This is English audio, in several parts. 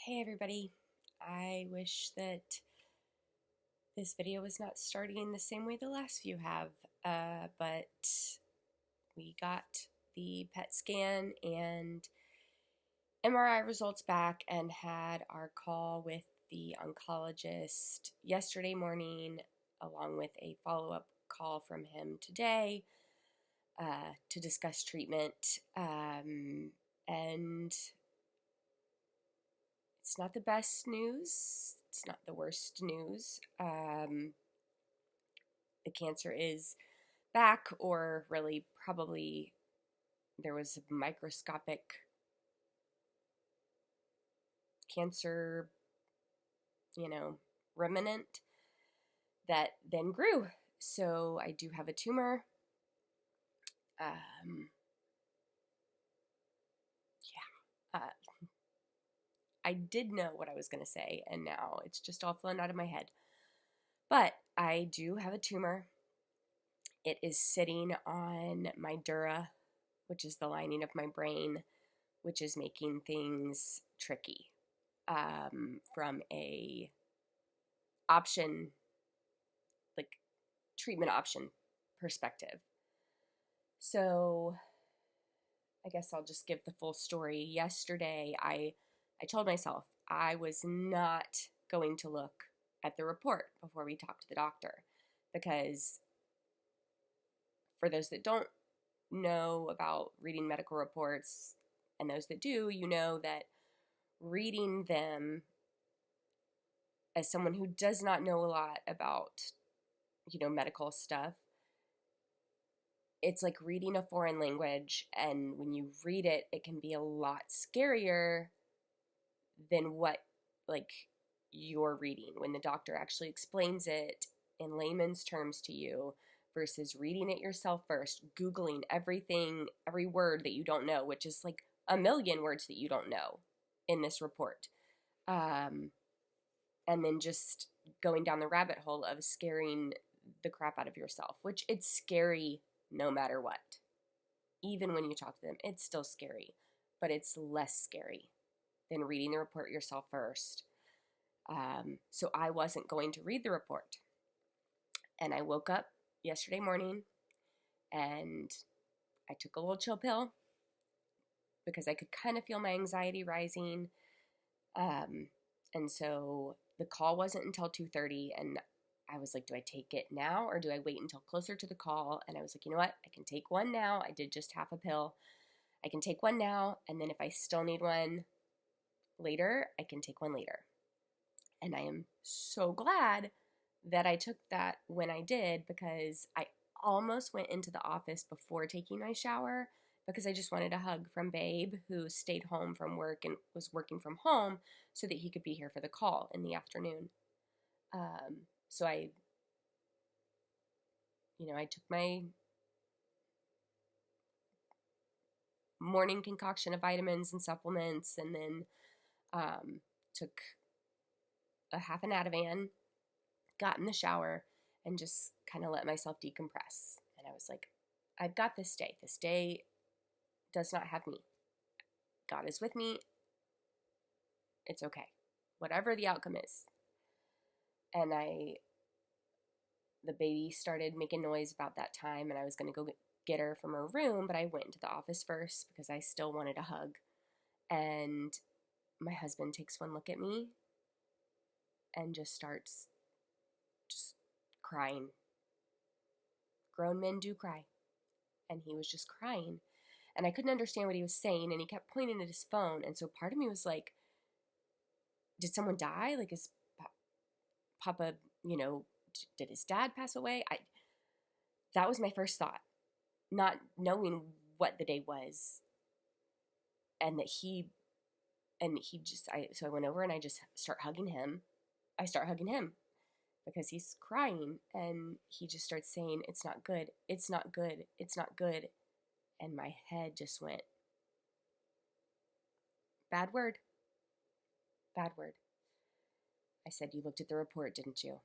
Hey everybody, I wish that this video was not starting the same way the last few have, but we got the PET scan and MRI results back and had our call with the oncologist yesterday morning, along with a follow-up call from him today to discuss treatment. And it's not the best news. It's not the worst news. The cancer is back, or really probably there was a microscopic cancer, remnant that then grew. So I do have a tumor. I did know what I was going to say, and now it's just all flown out of my head. But I do have a tumor. It is sitting on my dura, which is the lining of my brain, which is making things tricky from a option, like treatment option perspective. So I guess I'll just give the full story. Yesterday, I told myself I was not going to look at the report before we talked to the doctor, because for those that don't know about reading medical reports, and those that do, you know that reading them, as someone who does not know a lot about, medical stuff, it's like reading a foreign language, and when you read it, it can be a lot scarier than what, you're reading when the doctor actually explains it in layman's terms to you, versus reading it yourself first, Googling everything, every word that you don't know, which is like a million words that you don't know in this report. And then just going down the rabbit hole of scaring the crap out of yourself, which it's scary no matter what. Even when you talk to them, it's still scary, but it's less scary than reading the report yourself first. So I wasn't going to read the report. And I woke up yesterday morning and I took a little chill pill because I could kind of feel my anxiety rising. And so the call wasn't until 2:30, and I was like, do I take it now or do I wait until closer to the call? And I was like, you know what? I can take one now. I did just half a pill. I can take one now, and then if I still need one later, I can take one later. And I am so glad that I took that when I did, because I almost went into the office before taking my shower because I just wanted a hug from Babe, who stayed home from work and was working from home so that he could be here for the call in the afternoon. So I took my morning concoction of vitamins and supplements, and then took a half an Ativan, got in the shower, and just kind of let myself decompress. And I was like, I've got this day. This day does not have me. God is with me. It's okay. Whatever the outcome is. And the baby started making noise about that time, and I was going to go get her from her room, but I went into the office first because I still wanted a hug. And my husband takes one look at me and just starts crying. Grown men do cry. And he was just crying. And I couldn't understand what he was saying, and he kept pointing at his phone. And so part of me was like, did someone die? Like, is Papa, did his dad pass away? That was my first thought, not knowing what the day was. And that so I went over and I just start hugging him. I start hugging him because he's crying, and he just starts saying, it's not good, it's not good, it's not good. And my head just went, bad word, bad word. I said, you looked at the report, didn't you?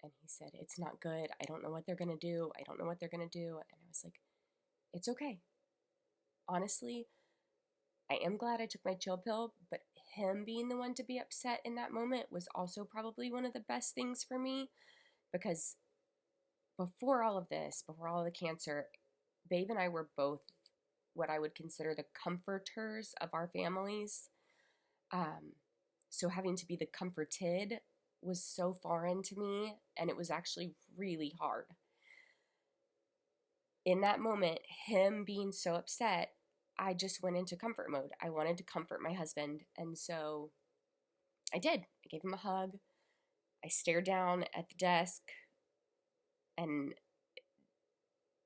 And he said, it's not good. I don't know what they're going to do. I don't know what they're going to do. And I was like, it's okay. Honestly, I am glad I took my chill pill, but him being the one to be upset in that moment was also probably one of the best things for me, because before all of this, before all of the cancer, Babe and I were both what I would consider the comforters of our families. So having to be the comforted was so foreign to me, and it was actually really hard. In that moment, him being so upset, I just went into comfort mode. I wanted to comfort my husband, and so I did. I gave him a hug. I stared down at the desk, and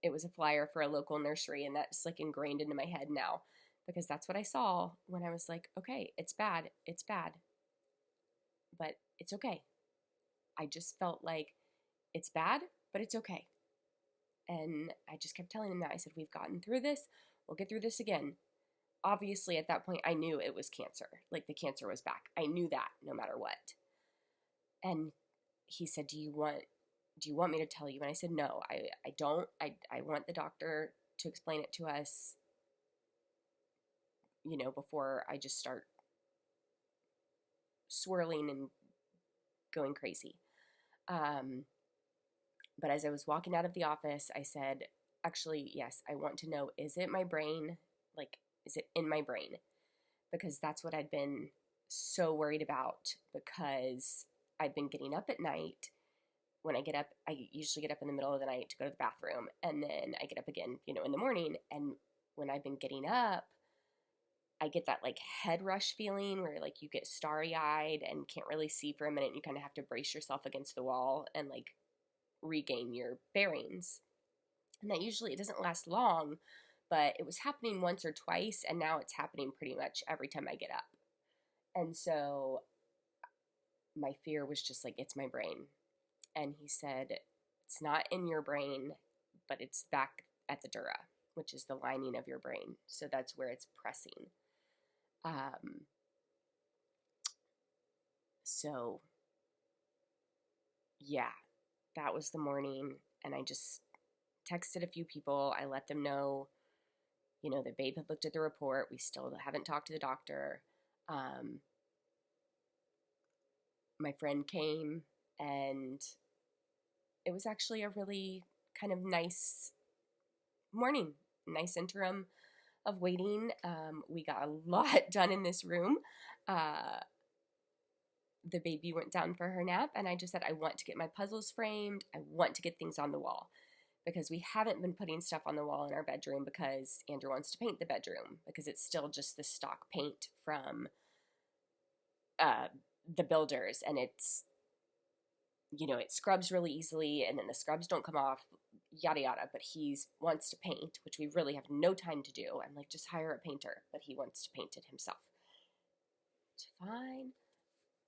it was a flyer for a local nursery, and that's like ingrained into my head now, because that's what I saw when I was like, okay, it's bad, but it's okay. I just felt like it's bad, but it's okay. And I just kept telling him that. I said, we've gotten through this. We'll get through this again. Obviously, at that point, I knew it was cancer. Like, the cancer was back. I knew that no matter what. And he said, do you want me to tell you? And I said, no, I don't. I want the doctor to explain it to us, before I just start swirling and going crazy. But as I was walking out of the office, I said, actually, yes, I want to know, is it my brain? Like, is it in my brain? Because that's what I'd been so worried about, because I've been getting up at night. When I get up, I usually get up in the middle of the night to go to the bathroom, and then I get up again, in the morning. And when I've been getting up, I get that like head rush feeling where like you get starry-eyed and can't really see for a minute. And you kind of have to brace yourself against the wall and like regain your bearings. And that usually, it doesn't last long, but it was happening once or twice, and now it's happening pretty much every time I get up. And so my fear was just like, it's my brain. And he said, it's not in your brain, but it's back at the dura, which is the lining of your brain. So that's where it's pressing. So yeah, that was the morning. And I just texted a few people. I let them know, that Babe had looked at the report. We still haven't talked to the doctor. My friend came, and it was actually a really kind of nice morning, nice interim of waiting. We got a lot done in this room. The baby went down for her nap, and I just said, I want to get my puzzles framed. I want to get things on the wall, because we haven't been putting stuff on the wall in our bedroom because Andrew wants to paint the bedroom, because it's still just the stock paint from the builders, and it's, it scrubs really easily, and then the scrubs don't come off, yada yada. But he wants to paint, which we really have no time to do. I'm like, just hire a painter, but he wants to paint it himself. It's fine.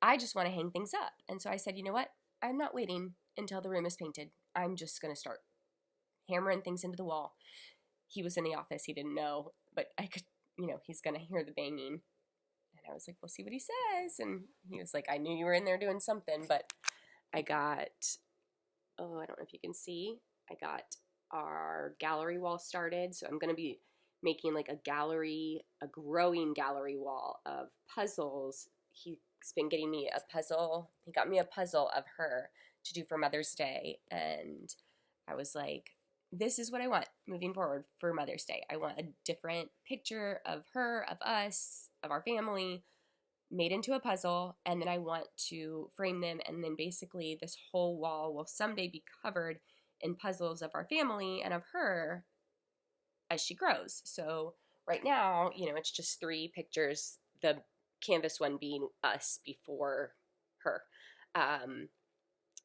I just want to hang things up. And so I said, you know what? I'm not waiting until the room is painted. I'm just going to start hammering things into the wall. He was in the office. He didn't know, but I could, he's going to hear the banging. And I was like, we'll see what he says. And he was like, I knew you were in there doing something, but I got, I don't know if you can see, I got our gallery wall started. So I'm going to be making like a growing gallery wall of puzzles. He's been getting me a puzzle. He got me a puzzle of her to do for Mother's Day. And I was like, this is what I want moving forward for Mother's Day. I want a different picture of her, of us, of our family, made into a puzzle. And then I want to frame them. And then basically this whole wall will someday be covered in puzzles of our family and of her as she grows. So right now, it's just 3 pictures, the canvas one being us before her. And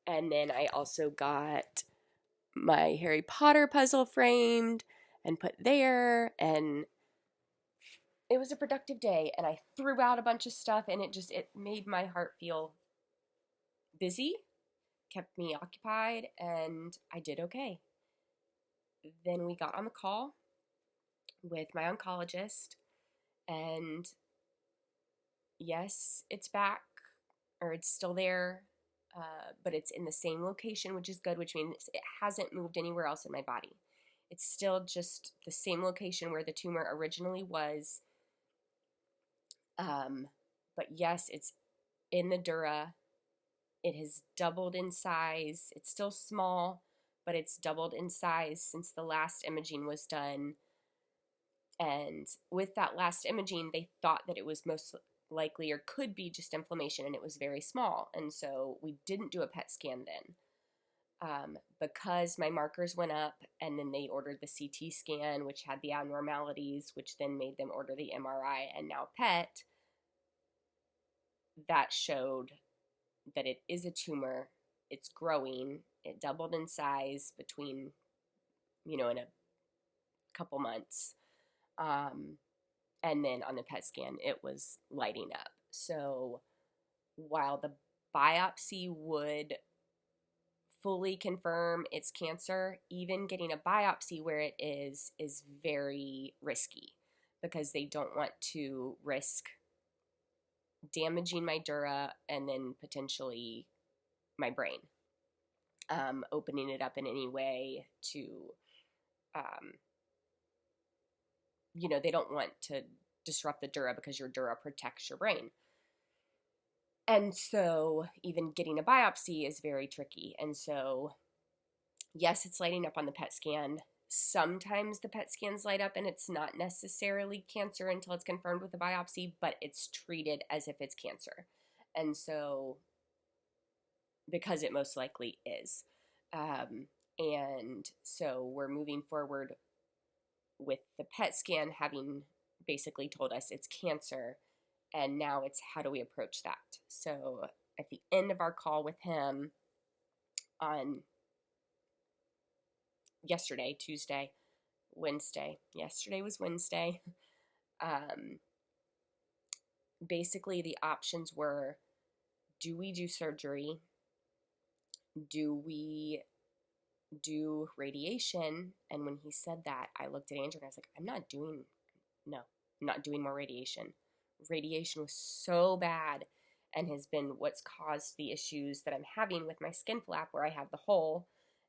then I also got my Harry Potter puzzle framed and put there, and it was a productive day, and I threw out a bunch of stuff, and it made my heart feel busy, kept me occupied, and I did okay. Then we got on the call with my oncologist, and yes, it's back, or it's still there, but it's in the same location, which is good, which means it hasn't moved anywhere else in my body. It's still just the same location where the tumor originally was But yes, it's in the dura. It has doubled in size. It's still small, but it's doubled in size since the last imaging was done. And with that last imaging, they thought that it was most likely or could be just inflammation, and it was very small. And so we didn't do a PET scan then. Because my markers went up, and then they ordered the CT scan, which had the abnormalities, which then made them order the MRI and now PET, that showed that it is a tumor. It's growing. It doubled in size between, in a couple months. And then on the PET scan, it was lighting up. So while the biopsy would fully confirm it's cancer, even getting a biopsy where it is very risky, because they don't want to risk damaging my dura and then potentially my brain, opening it up in any way to, they don't want to disrupt the dura, because your dura protects your brain. And so even getting a biopsy is very tricky. And so, yes, it's lighting up on the PET scan. Sometimes the PET scans light up and it's not necessarily cancer until it's confirmed with a biopsy, but it's treated as if it's cancer. And so, because it most likely is. And so we're moving forward with the PET scan having basically told us it's cancer. And now it's, how do we approach that? So at the end of our call with him on yesterday was Wednesday. Basically the options were, do we do surgery? Do we do radiation? And when he said that, I looked at Andrew and I was like, I'm not doing more radiation. Radiation was so bad and has been what's caused the issues that I'm having with my skin flap, where I have the hole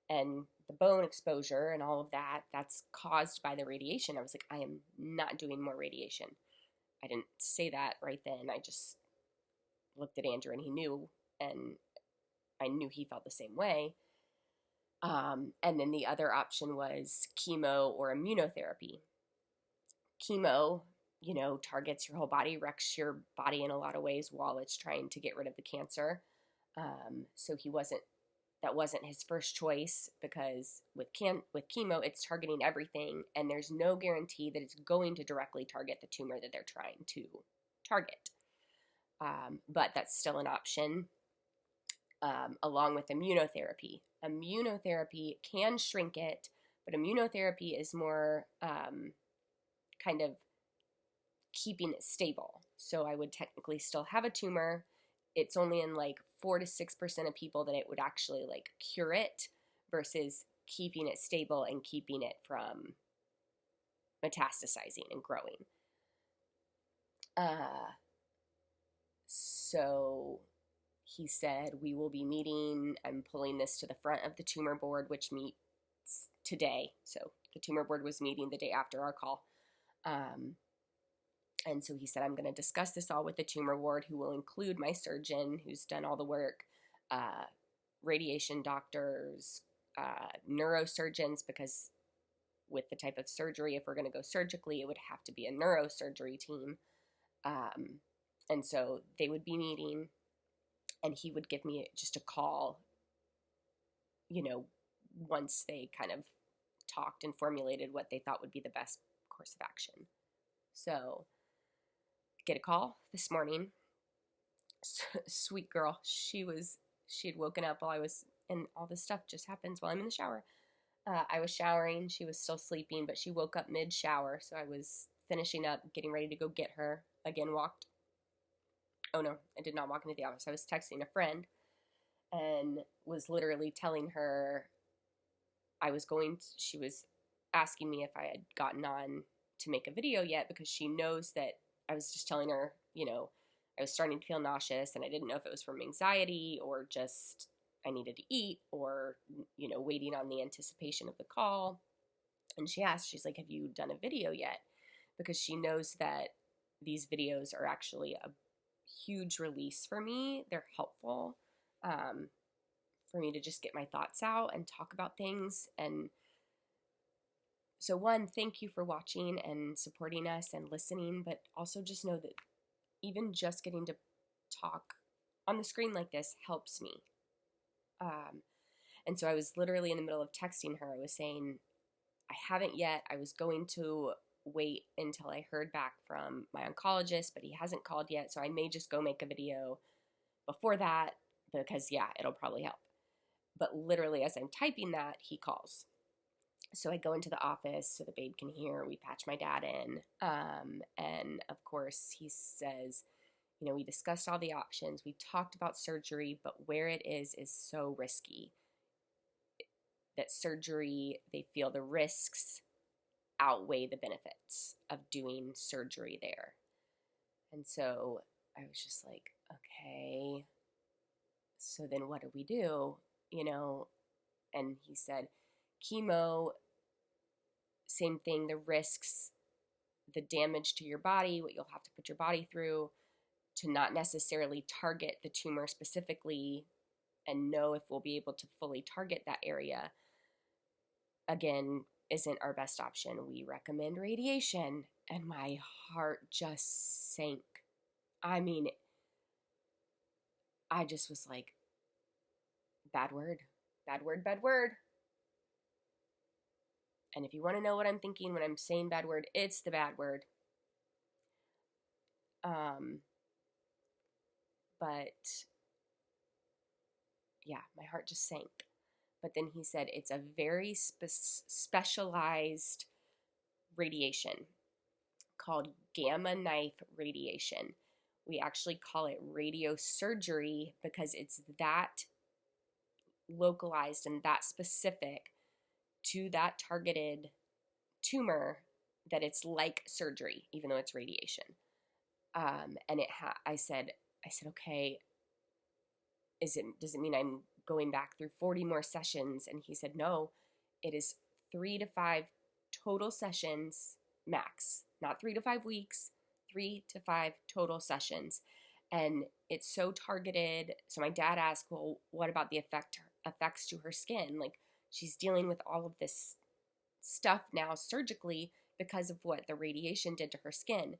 and the bone exposure and all of that. That's caused by the radiation. I was like, I am not doing more radiation. I didn't say that right then. I just looked at Andrew and he knew, and I knew he felt the same way. And then the other option was chemo or immunotherapy. Chemo, targets your whole body, wrecks your body in a lot of ways while it's trying to get rid of the cancer. So that wasn't his first choice, because with chemo, it's targeting everything, and there's no guarantee that it's going to directly target the tumor that they're trying to target. But that's still an option, along with immunotherapy. Immunotherapy can shrink it, but immunotherapy is more kind of keeping it stable. So I would technically still have a tumor. It's only in like 4 to 6% of people that it would actually like cure it, versus keeping it stable and keeping it from metastasizing and growing. So he said, we will be meeting. I'm pulling this to the front of the tumor board, which meets today. So the tumor board was meeting the day after our call. And so he said, I'm going to discuss this all with the tumor ward, who will include my surgeon, who's done all the work, radiation doctors, neurosurgeons, because with the type of surgery, if we're going to go surgically, it would have to be a neurosurgery team. And so they would be meeting, and he would give me just a call, once they kind of talked and formulated what they thought would be the best course of action. So get a call this morning. Sweet girl. She had woken up while I was, and all this stuff just happens while I'm in the shower. I was showering. She was still sleeping, but she woke up mid-shower. So I was finishing up, getting ready to go get her. Again, oh no, I did not walk into the office. I was texting a friend and was literally telling her she was asking me if I had gotten on to make a video yet, because she knows that I was just telling her, I was starting to feel nauseous, and I didn't know if it was from anxiety or just I needed to eat, or, waiting on the anticipation of the call. And she asked, she's like, have you done a video yet? Because she knows that these videos are actually a huge release for me. They're helpful for me to just get my thoughts out and talk about things. And so one, thank you for watching and supporting us and listening, but also just know that even just getting to talk on the screen like this helps me. And so I was literally in the middle of texting her. I was saying, I haven't yet. I was going to wait until I heard back from my oncologist, but he hasn't called yet. So I may just go make a video before that because, yeah, it'll probably help. But literally as I'm typing that, he calls. So I go into the office so the babe can hear. We patch my dad in. And of course, he says, you know, we discussed all the options. We talked about surgery, but where it is so risky. That surgery, they feel the risks outweigh the benefits of doing surgery there. And so I was just like, okay, so then what do we do? You know, and he said, chemo, same thing, the risks, the damage to your body, what you'll have to put your body through to not necessarily target the tumor specifically and know if we'll be able to fully target that area, again, isn't our best option. We recommend radiation. And my heart just sank. I mean, I just was like, bad word, bad word, bad word. And if you want to know what I'm thinking when I'm saying bad word, it's the bad word. But yeah, my heart just sank. But then he said it's a very specialized radiation called gamma knife radiation. We actually call it radiosurgery because it's that localized and that specific to that targeted tumor that it's like surgery, even though it's radiation. And I said, okay, does it mean I'm going back through 40 more sessions? And he said, no, it is 3 to 5 total sessions max, not 3 to 5 weeks, 3 to 5 total sessions. And it's so targeted. So my dad asked, well, what about the effects to her skin? Like, she's dealing with all of this stuff now surgically because of what the radiation did to her skin.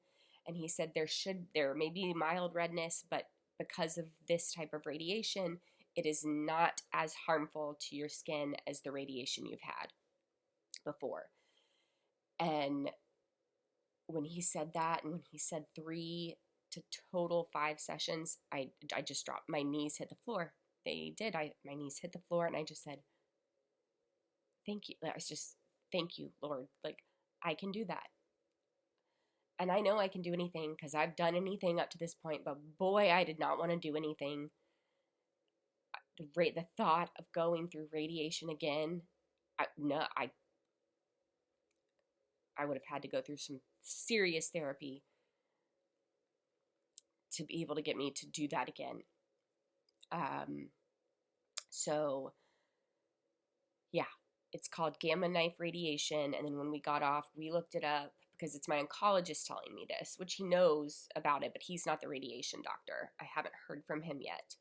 And he said there may be mild redness, but because of this type of radiation, it is not as harmful to your skin as the radiation you've had before. And when he said that, and when he said 3 to total 5 sessions, I just dropped. My knees hit the floor. They did. My knees hit the floor, and I just said, thank you. Thank you, Lord. Like, I can do that. And I know I can do anything because I've done anything up to this point, but boy, I did not want to do anything. The thought of going through radiation again, I would have had to go through some serious therapy to be able to get me to do that again. So yeah, it's called gamma knife radiation. And then when we got off, we looked it up because it's my oncologist telling me this, which he knows about it, but he's not the radiation doctor. I haven't heard from him yet.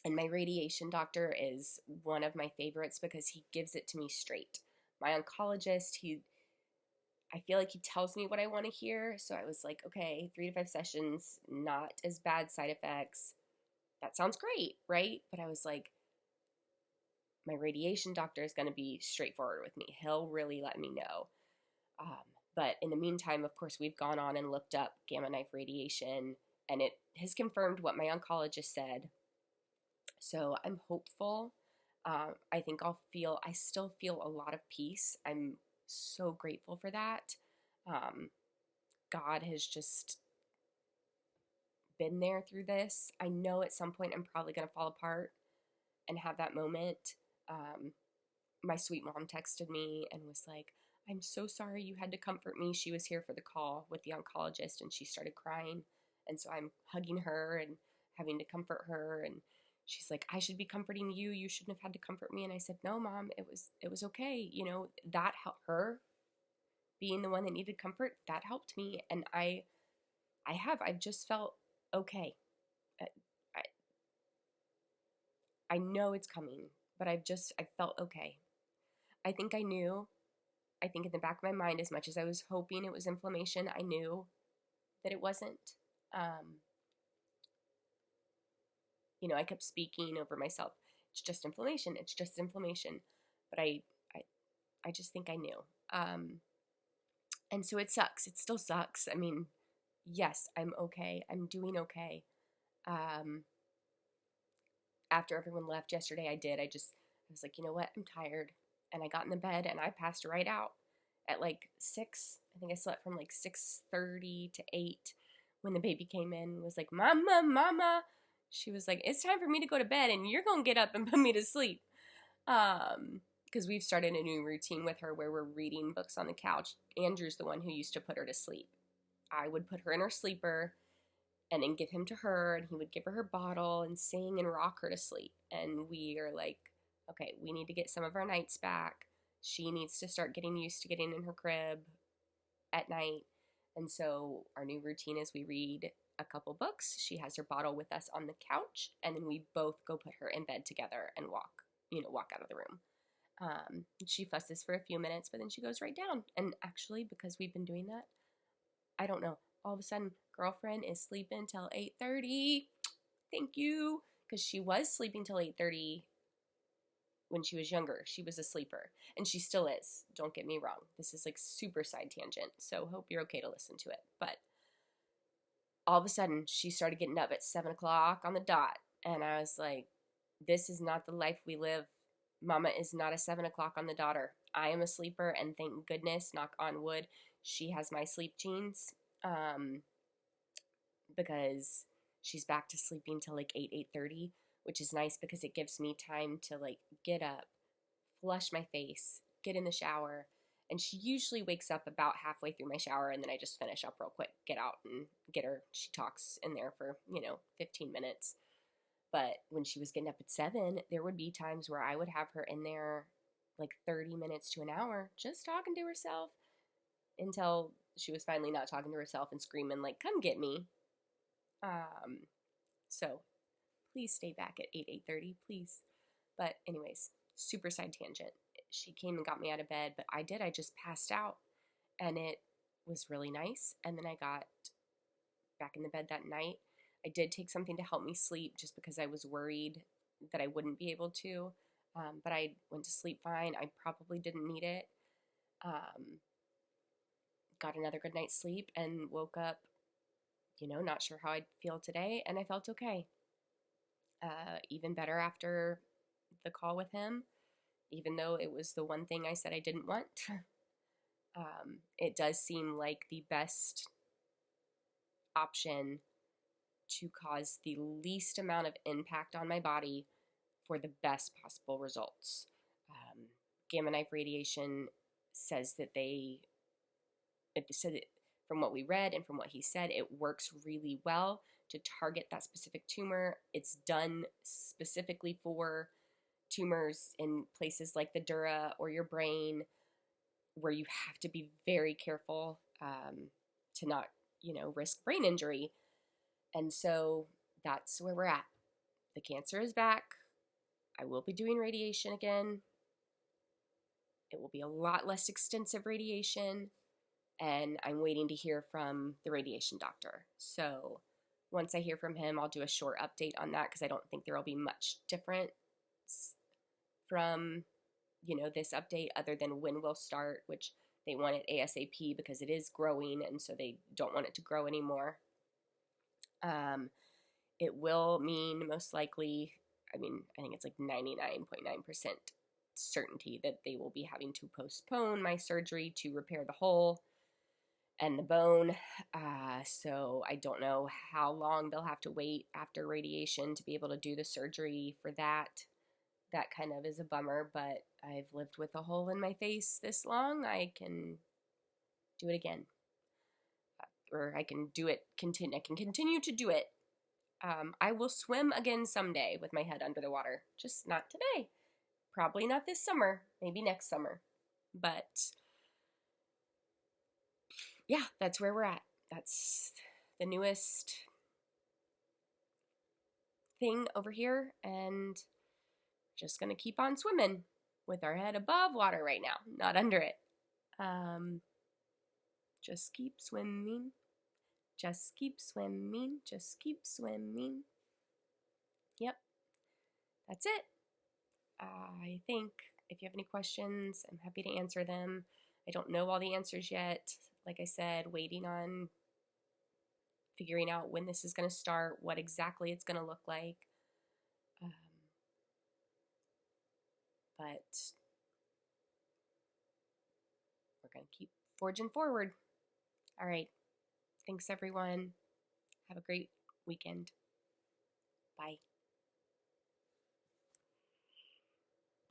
And my radiation doctor is one of my favorites because he gives it to me straight. My oncologist, I feel like he tells me what I want to hear. So I was like, okay, 3 to 5 sessions, not as bad side effects. That sounds great, right? But I was like, my radiation doctor is going to be straightforward with me. He'll really let me know. But in the meantime, of course, we've gone on and looked up gamma knife radiation, and it has confirmed what my oncologist said. So I'm hopeful. I think I still feel a lot of peace. I'm so grateful for that. God has just been there through this. I know at some point I'm probably going to fall apart and have that moment. My sweet mom texted me and was like, I'm so sorry you had to comfort me. She was here for the call with the oncologist and she started crying. And so I'm hugging her and having to comfort her. And she's like, I should be comforting you. You shouldn't have had to comfort me. And I said, no, Mom, it was okay. You know, that helped her. being the one that needed comfort, that helped me. And I've just felt okay. I, I know it's coming, but I felt okay. I think I knew. I think in the back of my mind, as much as I was hoping it was inflammation, I knew that it wasn't. I kept speaking over myself. It's just inflammation. It's just inflammation. But I just think I knew. And so it sucks. It still sucks. I mean, yes, I'm okay. I'm doing okay. After everyone left yesterday, I was like, you know what? I'm tired. And I got in the bed and I passed right out at like 6. I think I slept from like 6:30 to 8 when the baby came in and was like, Mama, Mama. She was like, it's time for me to go to bed and you're going to get up and put me to sleep. Because we've started a new routine with her where we're reading books on the couch. Andrew's the one who used to put her to sleep. I would put her in her sleeper and then give him to her, and he would give her her bottle and sing and rock her to sleep. And we are like, okay, we need to get some of our nights back. She needs to start getting used to getting in her crib at night. And so our new routine is we read a couple books. She has her bottle with us on the couch, and then we both go put her in bed together and walk out of the room. She fusses for a few minutes, but then she goes right down. And actually, because we've been doing that, I don't know, all of a sudden, girlfriend is sleeping till 8:30. Thank you. Because she was sleeping till 8:30 when she was younger. She was a sleeper. And she still is. Don't get me wrong. This is like super side tangent. So hope you're okay to listen to it. But all of a sudden, she started getting up at 7 o'clock on the dot. And I was like, this is not the life we live. Mama is not a 7 o'clock on the daughter. I am a sleeper, and thank goodness, knock on wood, she has my sleep genes, because she's back to sleeping till like 8:30, which is nice because it gives me time to like get up, flush my face, get in the shower, and she usually wakes up about halfway through my shower, and then I just finish up real quick, get out and get her. She talks in there for 15 minutes. But when she was getting up at 7, there would be times where I would have her in there like 30 minutes to an hour just talking to herself until she was finally not talking to herself and screaming like, come get me. So please stay back at 8:30, please. But anyways, super side tangent. She came and got me out of bed, but I just passed out, and it was really nice. And then I got back in the bed that night. I did take something to help me sleep just because I was worried that I wouldn't be able to. But I went to sleep fine. I probably didn't need it. Got another good night's sleep and woke up, not sure how I'd feel today. And I felt okay. Even better after the call with him, even though it was the one thing I said I didn't want. It does seem like the best option to cause the least amount of impact on my body for the best possible results. Gamma knife radiation says that from what we read and from what he said, it works really well to target that specific tumor. It's done specifically for tumors in places like the dura or your brain, where you have to be very careful to not, risk brain injury. And so that's where we're at. The cancer is back. I will be doing radiation again. It will be a lot less extensive radiation. And I'm waiting to hear from the radiation doctor. So once I hear from him, I'll do a short update on that, because I don't think there will be much difference from, this update, other than when we'll start, which they want it ASAP because it is growing, and so they don't want it to grow anymore. It will mean most likely, I think it's like 99.9% certainty that they will be having to postpone my surgery to repair the hole and the bone. So I don't know how long they'll have to wait after radiation to be able to do the surgery for that. That kind of is a bummer, but I've lived with a hole in my face this long. I can do it again. Or I can do it, I can continue to do it. I will swim again someday with my head under the water. Just not today. Probably not this summer. Maybe next summer. But yeah, that's where we're at. That's the newest thing over here, and just gonna keep on swimming with our head above water right now, not under it. Just keep swimming, just keep swimming, just keep swimming. Yep, that's it. I think if you have any questions, I'm happy to answer them. I don't know all the answers yet. Like I said, waiting on figuring out when this is going to start, what exactly it's going to look like. But we're going to keep forging forward. All right. Thanks, everyone. Have a great weekend. Bye.